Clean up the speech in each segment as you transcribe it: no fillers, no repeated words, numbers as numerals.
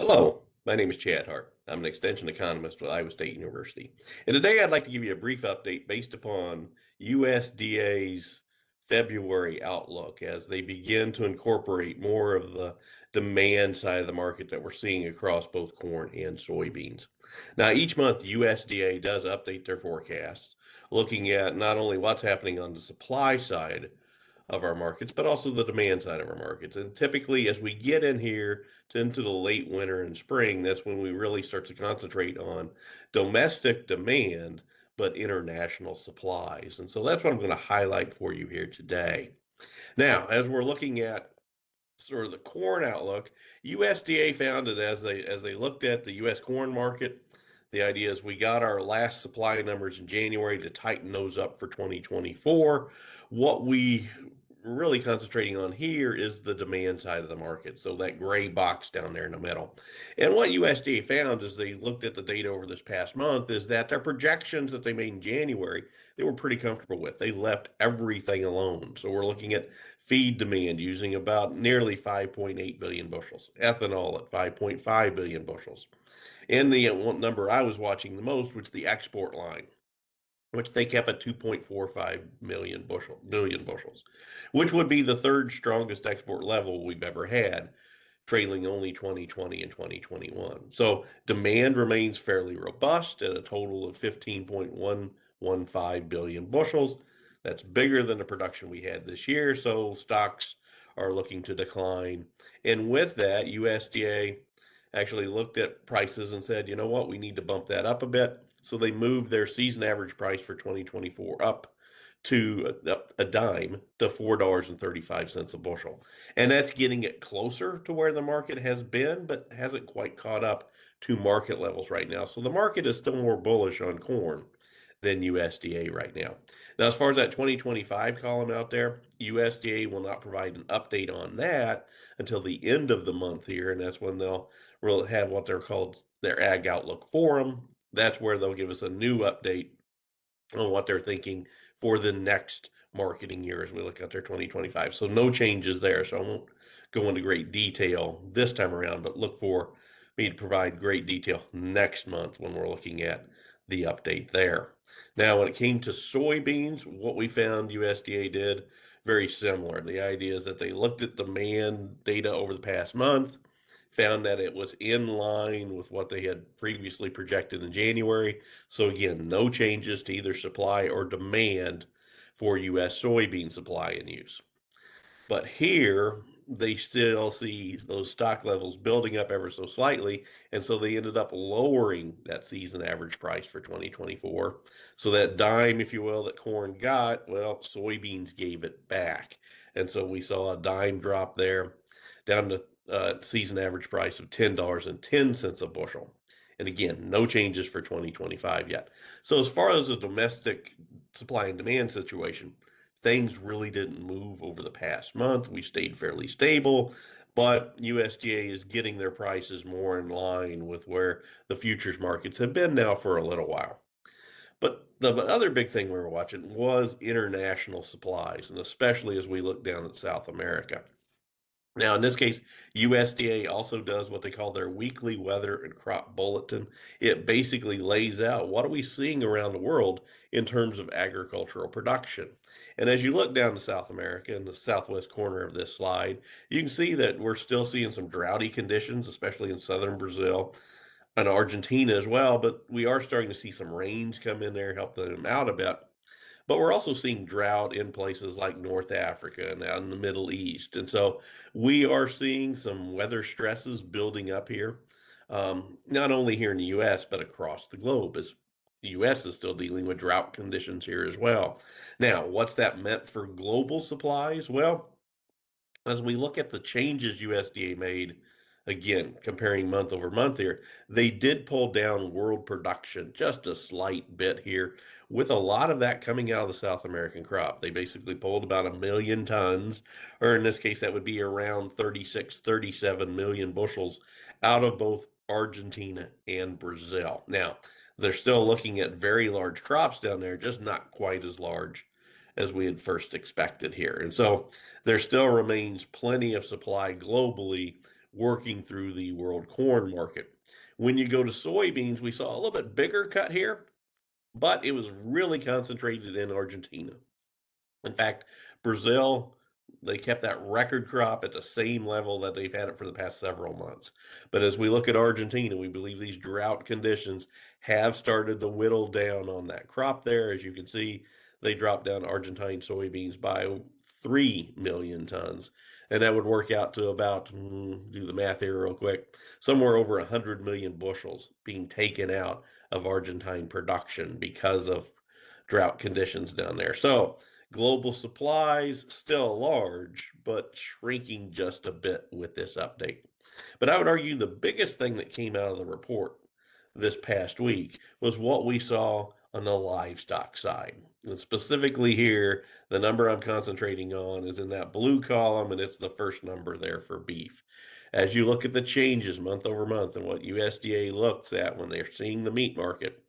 Hello, my name is Chad Hart. I'm an extension economist with Iowa State University. And today I'd like to give you a brief update based upon USDA's February outlook as they begin to incorporate more of the demand side of the market that we're seeing across both corn and soybeans. Now, each month, USDA does update their forecasts, looking at not only what's happening on the supply side of our markets, but also the demand side of our markets. And typically, as we get in here into the late winter and spring, that's when we really start to concentrate on domestic demand, but international supplies. And so that's what I'm going to highlight for you here today. Now, as we're looking at sort of the corn outlook, USDA found that as they looked at the US corn market, the idea is we got our last supply numbers in January to tighten those up for 2024. What we really concentrating on here is the demand side of the market. So that gray box down there in the middle. And what USDA found as they looked at the data over this past month is that their projections that they made in January, they were pretty comfortable with. They left everything alone. So we're looking at feed demand using about nearly 5.8 billion bushels, ethanol at 5.5 billion bushels. And the one number I was watching the most was the export line, which they kept at 2.45 billion bushels, which would be the third strongest export level we've ever had, trailing only 2020 and 2021. So demand remains fairly robust at a total of 15.115 billion bushels. That's bigger than the production we had this year, so stocks are looking to decline. And with that, USDA actually looked at prices and said, you know what, we need to bump that up a bit. So they moved their season average price for 2024 up to a dime to $4.35 a bushel. And that's getting it closer to where the market has been, but hasn't quite caught up to market levels right now. So the market is still more bullish on corn than USDA right now. Now, as far as that 2025 column out there, USDA will not provide an update on that until the end of the month here, and that's when they'll really have what they're called their Ag Outlook Forum. That's where they'll give us a new update on what they're thinking for the next marketing year as we look at their 2025. So no changes there. So I won't go into great detail this time around, but look for me to provide great detail next month when we're looking at the update there. Now, when it came to soybeans, what we found USDA did very similar. The idea is that they looked at demand data over the past month, found that it was in line with what they had previously projected in January. So again, no changes to either supply or demand for U.S. soybean supply and use. But here, they still see those stock levels building up ever so slightly, and so they ended up lowering that season average price for 2024. So that dime, if you will, that corn got, well, soybeans gave it back. And so we saw a dime drop there down to season average price of $10.10 a bushel. And again, no changes for 2025 yet. So as far as the domestic supply and demand situation, things really didn't move over the past month. We stayed fairly stable, but USDA is getting their prices more in line with where the futures markets have been now for a little while. But the other big thing we were watching was international supplies, and especially as we look down at South America. Now, in this case, USDA also does what they call their weekly weather and crop bulletin. It basically lays out what are we seeing around the world in terms of agricultural production. And as you look down to South America in the southwest corner of this slide, you can see that we're still seeing some droughty conditions, especially in southern Brazil and Argentina as well. But we are starting to see some rains come in there, help them out a bit. But we're also seeing drought in places like North Africa and out in the Middle East. And so we are seeing some weather stresses building up here, not only here in the US, but across the globe, as the US is still dealing with drought conditions here as well. Now, what's that meant for global supplies? Well, as we look at the changes USDA made, again, comparing month over month here, they did pull down world production just a slight bit here, with a lot of that coming out of the South American crop. They basically pulled about 1 million tons, or in this case, that would be around 36, 37 million bushels out of both Argentina and Brazil. Now, they're still looking at very large crops down there, just not quite as large as we had first expected here. And so there still remains plenty of supply globally working through the world corn market. When you go to soybeans, we saw a little bit bigger cut here, but it was really concentrated in Argentina. In fact, Brazil, they kept that record crop at the same level that they've had it for the past several months. But as we look at Argentina, we believe these drought conditions have started to whittle down on that crop there. As you can see, they dropped down Argentine soybeans by 3 million tons. And that would work out to about, do the math here real quick, somewhere over 100 million bushels being taken out of Argentine production because of drought conditions down there. So, global supplies still large, but shrinking just a bit with this update. But I would argue the biggest thing that came out of the report this past week was what we saw on the livestock side. And specifically here, the number I'm concentrating on is in that blue column, and it's the first number there for beef. As you look at the changes month over month and what USDA looks at when they're seeing the meat market,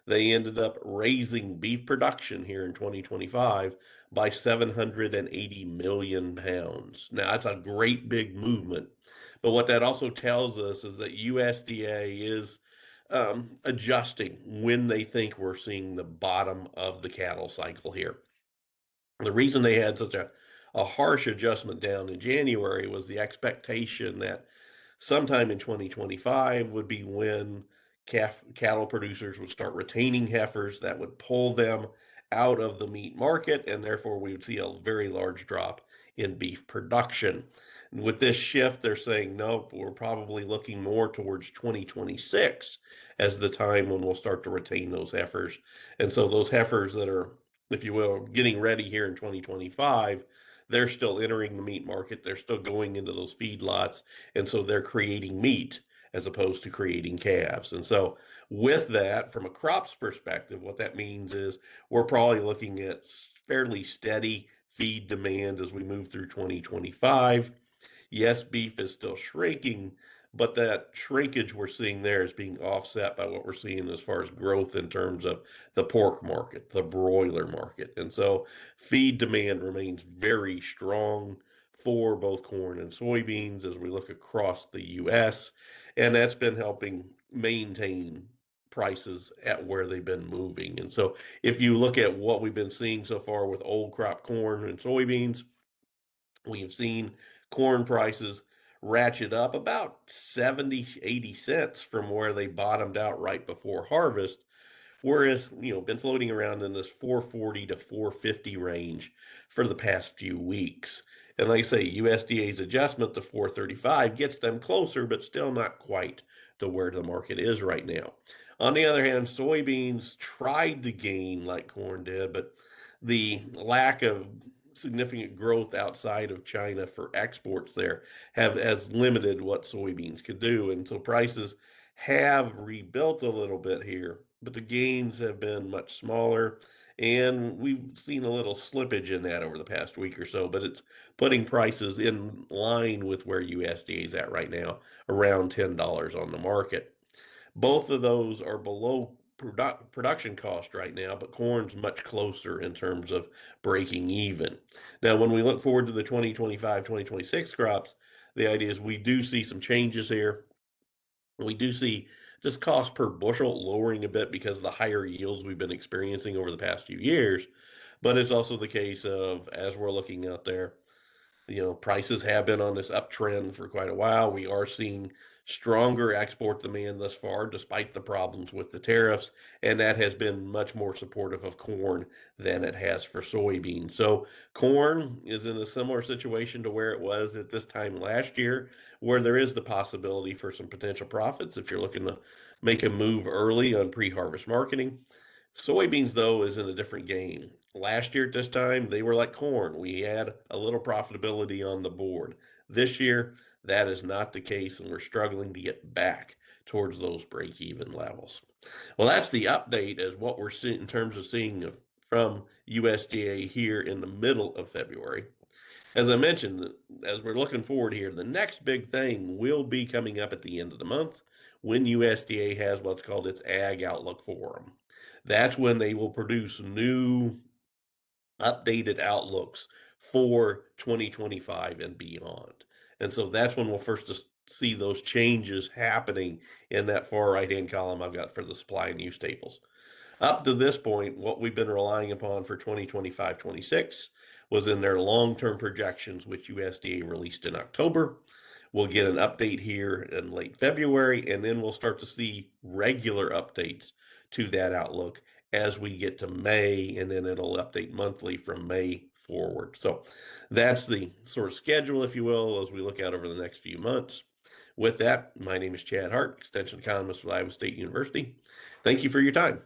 they ended up raising beef production here in 2025 by 780 million pounds. Now, that's a great big movement. But what that also tells us is that USDA is adjusting when they think we're seeing the bottom of the cattle cycle here. The reason they had such a harsh adjustment down in January was the expectation that sometime in 2025 would be when cattle producers would start retaining heifers that would pull them out of the meat market, and therefore we would see a very large drop in beef production. And with this shift, they're saying, nope, we're probably looking more towards 2026 as the time when we'll start to retain those heifers. And so those heifers that are, if you will, getting ready here in 2025, they're still entering the meat market. They're still going into those feedlots. And so they're creating meat as opposed to creating calves. And so, with that, from a crops perspective, what that means is we're probably looking at fairly steady feed demand as we move through 2025. Yes, beef is still shrinking, but that shrinkage we're seeing there is being offset by what we're seeing as far as growth in terms of the pork market, the broiler market. And so feed demand remains very strong for both corn and soybeans as we look across the US. And that's been helping maintain prices at where they've been moving. And so if you look at what we've been seeing so far with old crop corn and soybeans, we've seen corn prices ratchet up about 70, 80 cents from where they bottomed out right before harvest, whereas, been floating around in this 440 to 450 range for the past few weeks. And like I say, USDA's adjustment to 435 gets them closer, but still not quite to where the market is right now. On the other hand, soybeans tried to gain like corn did, but the lack of significant growth outside of China for exports there has limited what soybeans could do. And so prices have rebuilt a little bit here, but the gains have been much smaller. And we've seen a little slippage in that over the past week or so, but it's putting prices in line with where USDA is at right now, around $10 on the market. Both of those are below production cost right now, but corn's much closer in terms of breaking even. Now, when we look forward to the 2025 2026 crops, the idea is we do see some changes here. We do see just cost per bushel lowering a bit because of the higher yields we've been experiencing over the past few years. But it's also the case of, as we're looking out there, prices have been on this uptrend for quite a while. We are seeing stronger export demand thus far, despite the problems with the tariffs, and that has been much more supportive of corn than it has for soybeans. So corn is in a similar situation to where it was at this time last year, where there is the possibility for some potential profits if you're looking to make a move early on pre-harvest marketing. Soybeans, though, is in a different game. Last year at this time, they were like corn. We had a little profitability on the board. This year, that is not the case, and we're struggling to get back towards those break-even levels. Well, that's the update as what we're seeing in terms of seeing from USDA here in the middle of February. As I mentioned, as we're looking forward here, the next big thing will be coming up at the end of the month when USDA has what's called its Ag Outlook Forum. That's when they will produce new updated outlooks for 2025 and beyond. And so that's when we'll first just see those changes happening in that far right-hand column I've got for the supply and use tables. Up to this point, what we've been relying upon for 2025-26 was in their long-term projections, which USDA released in October. We'll get an update here in late February, and then we'll start to see regular updates to that outlook as we get to May, and then it'll update monthly from May forward. So that's the sort of schedule, if you will, as we look out over the next few months. With that, my name is Chad Hart, Extension Economist with Iowa State University. Thank you for your time.